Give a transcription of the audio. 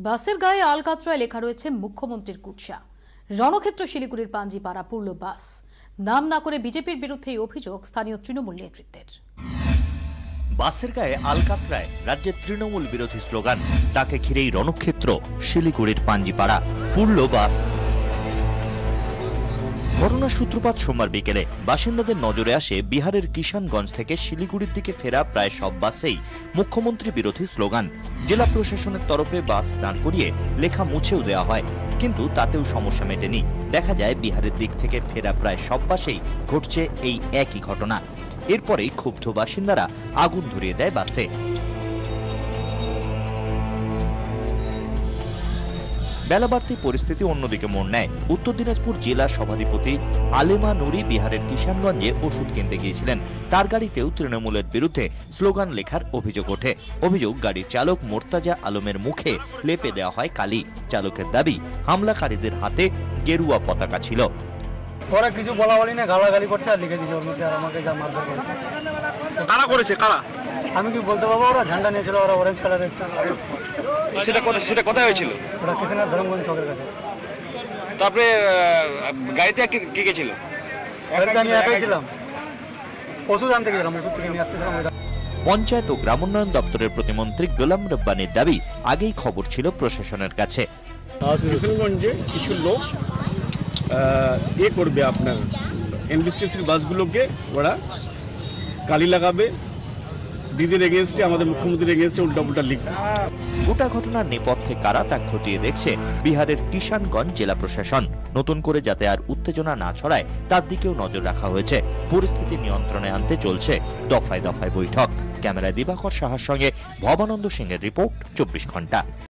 বাসের গায়ে আলকাতরায় লেখা রয়েছে মুখ্যমন্ত্রীর কুৎসা। রণক্ষেত্র শিলিগুড়ির পাঞ্জিপাড়া পুরল বাস। নাম না করে বিজেপির বিরুদ্ধে এই অভিযোগ স্থানীয় তৃণমূল নেতৃত্বের। বাসের গায়ে আলকাতরায় রাজ্যের তৃণমূল বিরোধী স্লোগান, তাকে ঘিরেই রণক্ষেত্র শিলিগুড়ির পাঞ্জিপাড়া পুরল বাস। ঘটনার সূত্রপাত সোমবার বিকেলে বাসিন্দাদের নজরে আসে বিহারের কিষানগঞ্জ থেকে শিলিগুড়ির দিকে ফেরা প্রায় সব বাসেই মুখ্যমন্ত্রী বিরোধী স্লোগান। জেলা প্রশাসনের তরফে বাস দাঁড় করিয়ে লেখা মুছেও দেওয়া হয়, কিন্তু তাতেও সমস্যা মেটেনি। দেখা যায় বিহারের দিক থেকে ফেরা প্রায় সব বাসেই ঘটছে এই একই ঘটনা। এরপরেই ক্ষুব্ধ বাসিন্দারা আগুন ধরিয়ে দেয় বাসে। বেলা বাড়তে পরিস্থিতি অন্যদিকে মোড় নেয়। উত্তর দিনাজপুর জেলা সভাধিপতি আলেমা নুরি বিহারের কিষানগঞ্জে ওষুধ কিনতে গিয়েছিলেন। তার গাড়িতেও তৃণমূলের বিরুদ্ধে স্লোগান লেখার অভিযোগ ওঠে। অভিযোগ, গাড়ির চালক মোর্তাজা আলমের মুখে লেপে দেওয়া হয় কালি। চালকের দাবি, হামলাকারীদের হাতে গেরুয়া পতাকা ছিল। ওরা কিছু বলা বলি না, গালাগালি করছে আর লিখে দিচ্ছে ওর মধ্যে, আর আমাকে যা মারধর করছে। কারা করেছে? কারা? আমি কি বলতে পারবো? ওরা ঝান্ডা নিয়েছিল, ওরা অরেঞ্জ কালারের। সেটা কোথায় হয়েছিল? ওরা কিষানের ধর্মগঞ্জ চকের কাছে। তারপরে গাড়িতে কে কে ছিল? আমি একাই ছিলাম, ওষুধ আনতে গেছিলাম, ওষুধ থেকে নিয়ে আসতেছিলাম। পঞ্চায়েত ও গ্রামোন্নয়ন দপ্তরের প্রতিমন্ত্রী গোলাম রব্বানির দাবি, আগেই খবর ছিল প্রশাসনের কাছে। কিষানগঞ্জে কিছু লোক করবে, আপনার এমবিসিসির বাসগুলোকে ওরা কালি লাগাবে, দিদির এগেনস্টে, আমাদের মুখ্যমন্ত্রীর এগেনস্টে উল্টাপুল্টা লিখবে। গোটা ঘটনার নেপথ্যে কারা তা খতিয়ে দেখছে বিহারের কিষানগঞ্জ জেলা প্রশাসন। নতুন করে যাতে আর উত্তেজনা না ছড়ায় তার দিকেও নজর রাখা হয়েছে। পরিস্থিতি নিয়ন্ত্রণে আনতে চলছে দফায় দফায় বৈঠক। ক্যামেরায় দিবাকর সাহার সঙ্গে ভবানন্দ সিংহের রিপোর্ট, 24 ঘন্টা।